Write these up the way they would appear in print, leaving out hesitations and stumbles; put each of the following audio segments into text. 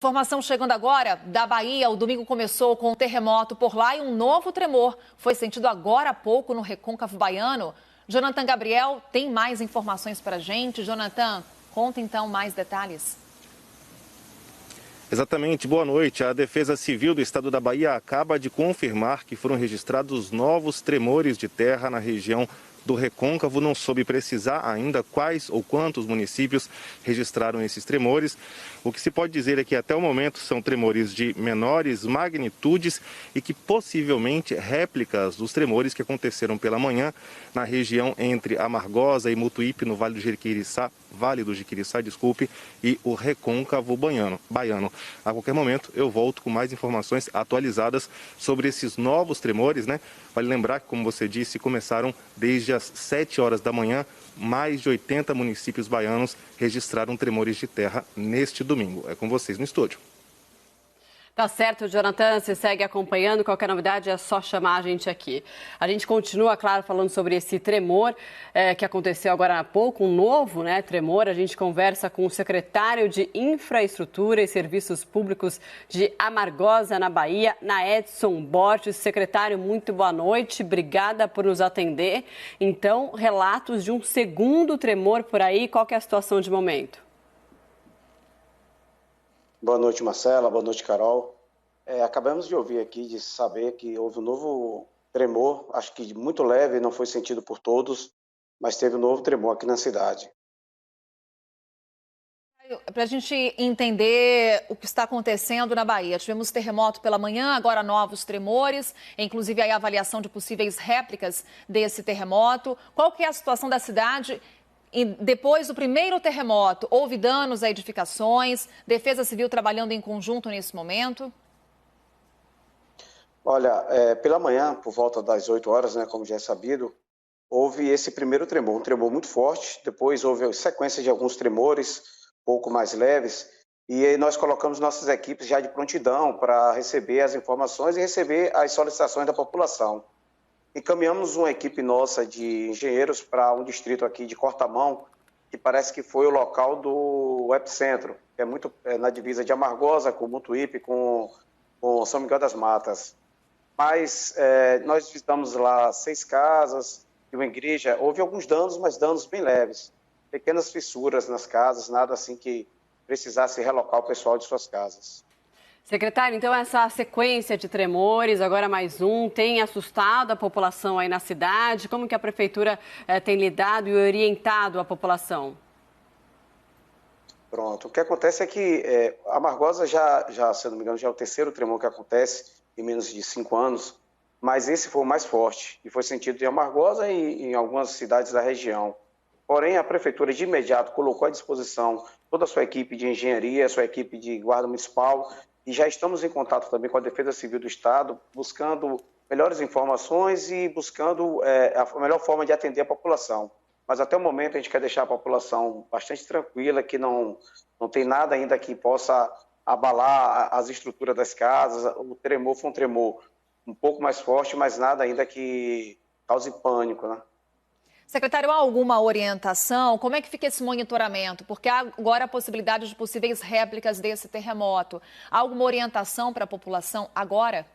Informação chegando agora da Bahia. O domingo começou com um terremoto por lá e um novo tremor foi sentido agora há pouco no Recôncavo Baiano. Jonathan Gabriel tem mais informações para a gente. Jonathan, conta então mais detalhes. Exatamente, boa noite. A Defesa Civil do Estado da Bahia acaba de confirmar que foram registrados novos tremores de terra na região do Recôncavo. Não soube precisar ainda quais ou quantos municípios registraram esses tremores. O que se pode dizer é que até o momento são tremores de menores magnitudes e que possivelmente réplicas dos tremores que aconteceram pela manhã na região entre Amargosa e Mutuípe, no Vale do Jiquiriçá, e o Recôncavo Baiano. A qualquer momento eu volto com mais informações atualizadas sobre esses novos tremores, né? Vale lembrar que, como você disse, começaram desde as 7 horas da manhã. Mais de 80 municípios baianos registraram tremores de terra neste domingo. É com vocês no estúdio. Tá certo, Jonathan, você segue acompanhando, qualquer novidade é só chamar a gente aqui. A gente continua, claro, falando sobre esse tremor que aconteceu agora há pouco, um novo tremor. A gente conversa com o secretário de Infraestrutura e Serviços Públicos de Amargosa, na Bahia, Naedson Borges. Secretário, muito boa noite, obrigada por nos atender. Então, relatos de um segundo tremor por aí, qual que é a situação de momento? Boa noite, Marcela. Boa noite, Carol. Acabamos de ouvir aqui, de saber que houve um novo tremor, acho que muito leve, não foi sentido por todos, mas teve um novo tremor aqui na cidade. Para a gente entender o que está acontecendo na Bahia, tivemos terremoto pela manhã, agora novos tremores, inclusive aí a avaliação de possíveis réplicas desse terremoto. Qual que é a situação da cidade? E depois do primeiro terremoto, houve danos a edificações, Defesa Civil trabalhando em conjunto nesse momento? Olha, pela manhã, por volta das 8 horas, como já é sabido, houve esse primeiro tremor, um tremor muito forte, depois houve a sequência de alguns tremores, pouco mais leves, e aí nós colocamos nossas equipes já de prontidão para receber as informações e receber as solicitações da população. Encaminhamos uma equipe nossa de engenheiros para um distrito aqui de Cortamão, que parece que foi o local do epicentro, que é na divisa de Amargosa, com Mutuípe, com São Miguel das Matas. Mas nós visitamos lá 6 casas e uma igreja. Houve alguns danos, mas danos bem leves. Pequenas fissuras nas casas, nada assim que precisasse relocar o pessoal de suas casas. Secretário, então essa sequência de tremores, agora mais um, tem assustado a população aí na cidade? Como que a Prefeitura tem lidado e orientado a população? Pronto, o que acontece é que a Amargosa já, se não me engano, já é o terceiro tremor que acontece em menos de 5 anos, mas esse foi o mais forte e foi sentido em Amargosa e em algumas cidades da região. Porém, a Prefeitura de imediato colocou à disposição toda a sua equipe de engenharia, a sua equipe de guarda municipal, e já estamos em contato também com a Defesa Civil do Estado, buscando melhores informações e buscando a melhor forma de atender a população. Mas até o momento a gente quer deixar a população bastante tranquila, que não tem nada ainda que possa abalar as estruturas das casas. O tremor foi um tremor um pouco mais forte, mas nada ainda que cause pânico, né? Secretário, há alguma orientação? Como é que fica esse monitoramento? Porque há agora a possibilidade de possíveis réplicas desse terremoto. Há alguma orientação para a população agora?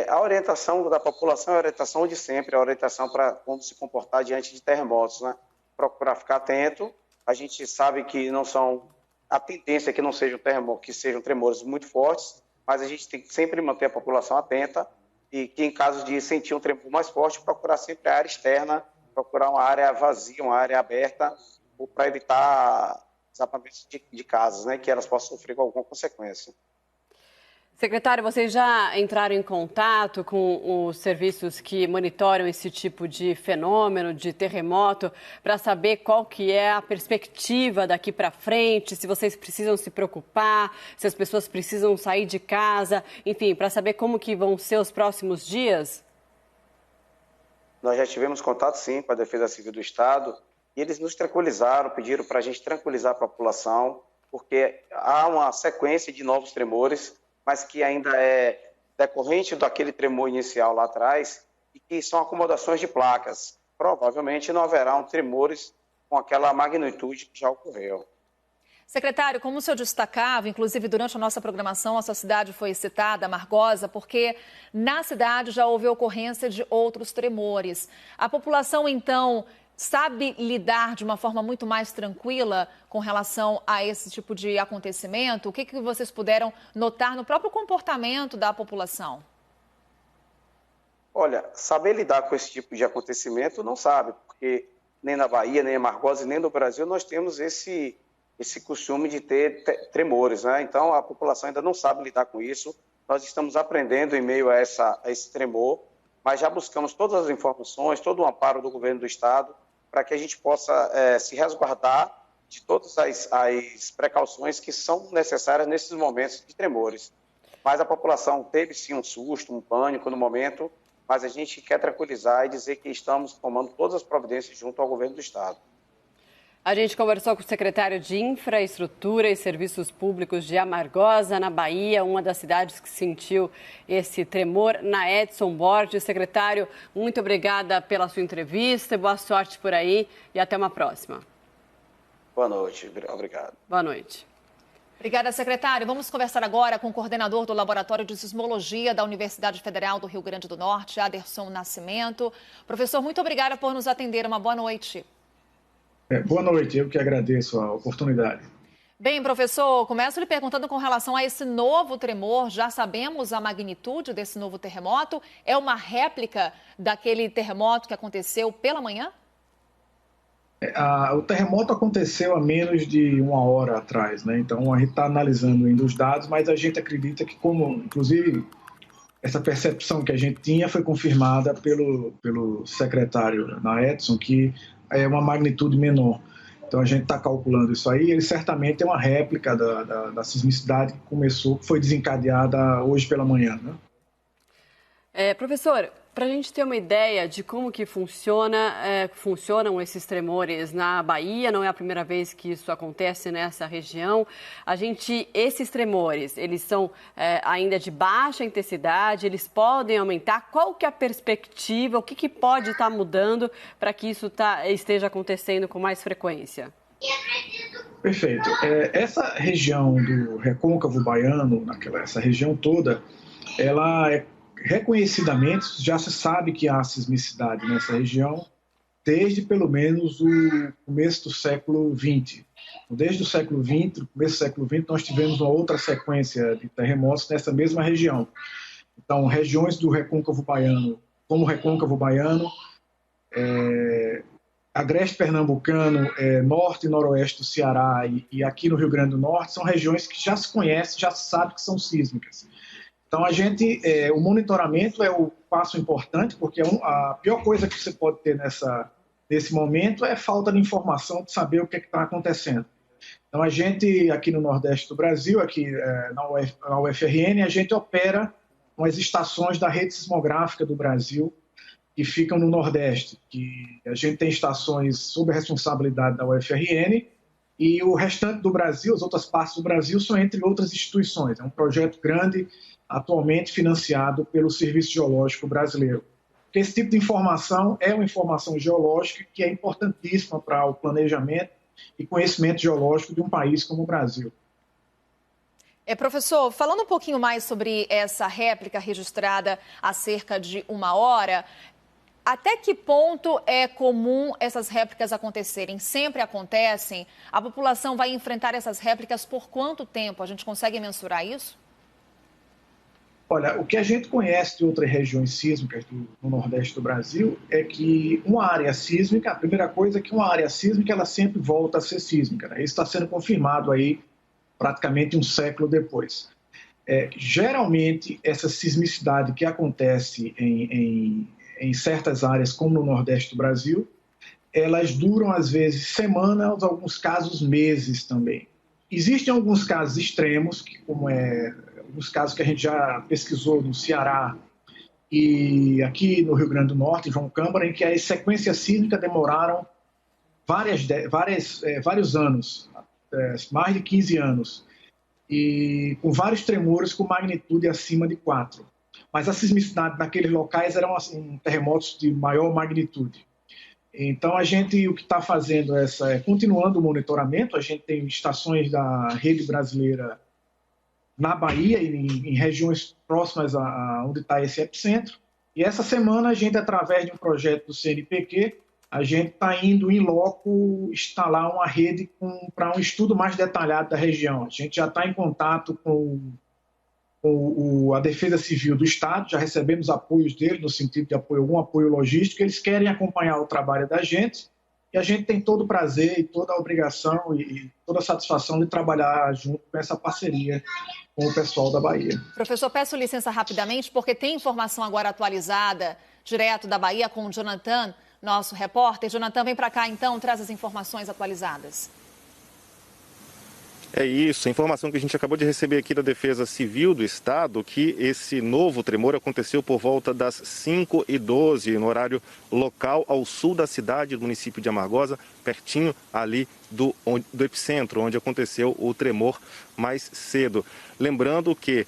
A orientação da população é a orientação de sempre, a orientação para como se comportar diante de terremotos, né? Procurar ficar atento. A gente sabe que a tendência é que não sejam terremotos, que sejam tremores muito fortes, mas a gente tem que sempre manter a população atenta e que, em caso de sentir um tremor mais forte, procurar sempre a área externa, procurar uma área vazia, uma área aberta, para evitar desabamentos de casas, né, que elas possam sofrer com alguma consequência. Secretário, vocês já entraram em contato com os serviços que monitoram esse tipo de fenômeno, de terremoto, para saber qual que é a perspectiva daqui para frente, se vocês precisam se preocupar, se as pessoas precisam sair de casa, enfim, para saber como que vão ser os próximos dias? Nós já tivemos contato, sim, com a Defesa Civil do Estado, e eles nos tranquilizaram, pediram para a gente tranquilizar a população, porque há uma sequência de novos tremores, mas que ainda é decorrente daquele tremor inicial lá atrás e que são acomodações de placas. Provavelmente não haverá tremores com aquela magnitude que já ocorreu. Secretário, como o senhor destacava, inclusive durante a nossa programação, a sua cidade foi citada, Amargosa, porque na cidade já houve ocorrência de outros tremores. A população, então, sabe lidar de uma forma muito mais tranquila com relação a esse tipo de acontecimento? O que vocês puderam notar no próprio comportamento da população? Olha, saber lidar com esse tipo de acontecimento não sabe, porque nem na Bahia, nem em Amargosa, nem no Brasil nós temos esse costume de ter tremores, né? Então a população ainda não sabe lidar com isso. Nós estamos aprendendo em meio a esse tremor, mas já buscamos todas as informações, todo o amparo do governo do estado para que a gente possa se resguardar de todas as precauções que são necessárias nesses momentos de tremores. Mas a população teve sim um susto, um pânico no momento, mas a gente quer tranquilizar e dizer que estamos tomando todas as providências junto ao governo do estado. A gente conversou com o secretário de Infraestrutura e Serviços Públicos de Amargosa, na Bahia, uma das cidades que sentiu esse tremor, na Edson Borges. Secretário, muito obrigada pela sua entrevista, boa sorte por aí e até uma próxima. Boa noite, obrigado. Boa noite. Obrigada, secretário. Vamos conversar agora com o coordenador do Laboratório de Sismologia da Universidade Federal do Rio Grande do Norte, Aderson Nascimento. Professor, muito obrigada por nos atender. Uma boa noite. Boa noite, eu que agradeço a oportunidade. Bem, professor, começo lhe perguntando com relação a esse novo tremor. Já sabemos a magnitude desse novo terremoto? É uma réplica daquele terremoto que aconteceu pela manhã? O terremoto aconteceu há menos de uma hora atrás, né? Então a gente está analisando ainda os dados, mas a gente acredita que, inclusive, essa percepção que a gente tinha foi confirmada pelo secretário na Edson, que é uma magnitude menor. Então a gente está calculando isso aí. Ele certamente é uma réplica da sismicidade que foi desencadeada hoje pela manhã, né? Professor, para a gente ter uma ideia de como que funcionam esses tremores na Bahia, não é a primeira vez que isso acontece nessa região. Esses tremores, eles são ainda de baixa intensidade, eles podem aumentar. Qual que é a perspectiva, o que pode estar mudando para que isso esteja acontecendo com mais frequência? Perfeito. Essa região do Recôncavo Baiano, essa região toda, ela reconhecidamente, já se sabe que há sismicidade nessa região desde pelo menos o começo do século XX. Desde o século XX, no começo do século XX, nós tivemos uma outra sequência de terremotos nessa mesma região. Então, regiões do Recôncavo Baiano, como o Recôncavo Baiano, Agreste Pernambucano, norte e noroeste do Ceará e aqui no Rio Grande do Norte, são regiões que já se conhecem, já se sabe que são sísmicas. Então, o monitoramento é o passo importante, porque a pior coisa que você pode ter nesse momento é falta de informação, de saber o que está acontecendo. Então, a gente, aqui no Nordeste do Brasil, aqui na UFRN, a gente opera com as estações da rede sismográfica do Brasil, que ficam no Nordeste. Que a gente tem estações sob a responsabilidade da UFRN, e o restante do Brasil, as outras partes do Brasil, são entre outras instituições. É um projeto grande, atualmente financiado pelo Serviço Geológico Brasileiro. Porque esse tipo de informação é uma informação geológica que é importantíssima para o planejamento e conhecimento geológico de um país como o Brasil. Professor, falando um pouquinho mais sobre essa réplica registrada há cerca de uma hora, até que ponto é comum essas réplicas acontecerem? Sempre acontecem? A população vai enfrentar essas réplicas por quanto tempo? A gente consegue mensurar isso? Olha, o que a gente conhece de outras regiões sísmicas no Nordeste do Brasil é que uma área sísmica, a primeira coisa é que uma área sísmica ela sempre volta a ser sísmica, né? Isso está sendo confirmado aí praticamente um século depois. Geralmente, essa sismicidade que acontece em certas áreas, como no Nordeste do Brasil, elas duram às vezes semanas, alguns casos meses também. Existem alguns casos extremos, como alguns casos que a gente já pesquisou no Ceará e aqui no Rio Grande do Norte, em João Câmara, em que as sequências sísmicas demoraram vários anos, mais de 15 anos, e com vários tremores com magnitude acima de 4. Mas a sismicidade naqueles locais eram assim, terremotos de maior magnitude. Então, o que está fazendo continuando o monitoramento. A gente tem estações da rede brasileira na Bahia e em regiões próximas a onde está esse epicentro. E essa semana, a gente, através de um projeto do CNPq, a gente está indo em loco instalar uma rede para um estudo mais detalhado da região. A gente já está em contato com a Defesa Civil do Estado, já recebemos apoios deles, no sentido de algum apoio logístico. Eles querem acompanhar o trabalho da gente, e a gente tem todo o prazer e toda a obrigação e toda a satisfação de trabalhar junto com essa parceria com o pessoal da Bahia. Professor, peço licença rapidamente, porque tem informação agora atualizada, direto da Bahia, com o Jonathan, nosso repórter. Jonathan, vem para cá então, traz as informações atualizadas. É isso, a informação que a gente acabou de receber aqui da Defesa Civil do Estado, que esse novo tremor aconteceu por volta das 5h12, no horário local, ao sul da cidade, do município de Amargosa, pertinho ali do epicentro, onde aconteceu o tremor mais cedo. Lembrando que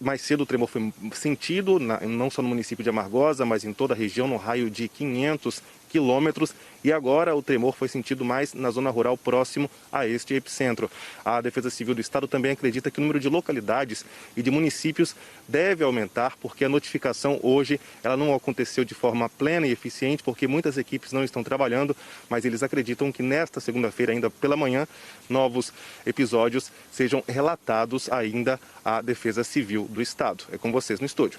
mais cedo o tremor foi sentido, não só no município de Amargosa, mas em toda a região, no raio de 500 quilômetros, e agora o tremor foi sentido mais na zona rural próximo a este epicentro. A Defesa Civil do Estado também acredita que o número de localidades e de municípios deve aumentar, porque a notificação hoje ela não aconteceu de forma plena e eficiente, porque muitas equipes não estão trabalhando, mas eles acreditam que nesta segunda-feira, ainda pela manhã, novos episódios sejam relatados ainda à Defesa Civil do Estado. É com vocês no estúdio.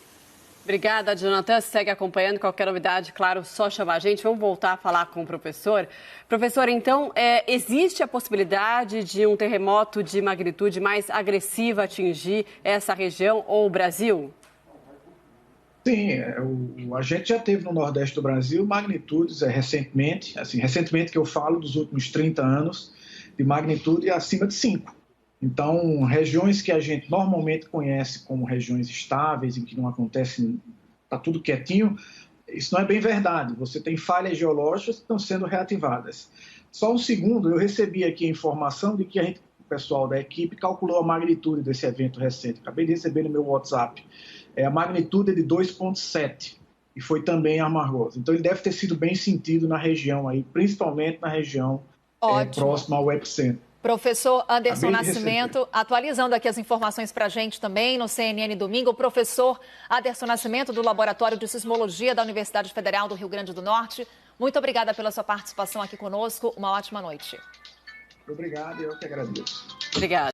Obrigada, Jonathan. Segue acompanhando. Qualquer novidade, claro, só chamar a gente. Vamos voltar a falar com o professor. Professor, então, existe a possibilidade de um terremoto de magnitude mais agressiva atingir essa região ou o Brasil? Sim, a gente já teve no Nordeste do Brasil magnitudes recentemente que eu falo dos últimos 30 anos, de magnitude acima de 5. Então, regiões que a gente normalmente conhece como regiões estáveis, em que não acontece, está tudo quietinho, isso não é bem verdade. Você tem falhas geológicas que estão sendo reativadas. Só um segundo, eu recebi aqui a informação de que o pessoal da equipe calculou a magnitude desse evento recente. Acabei de receber no meu WhatsApp. A magnitude é de 2,7 e foi também em Amargosa. Então, ele deve ter sido bem sentido na região, aí, principalmente na região próxima ao epicentro. Professor Anderson Nascimento, atualizando aqui as informações para a gente também no CNN Domingo. O professor Anderson Nascimento, do Laboratório de Sismologia da Universidade Federal do Rio Grande do Norte. Muito obrigada pela sua participação aqui conosco. Uma ótima noite. Obrigado, eu que agradeço. Obrigada.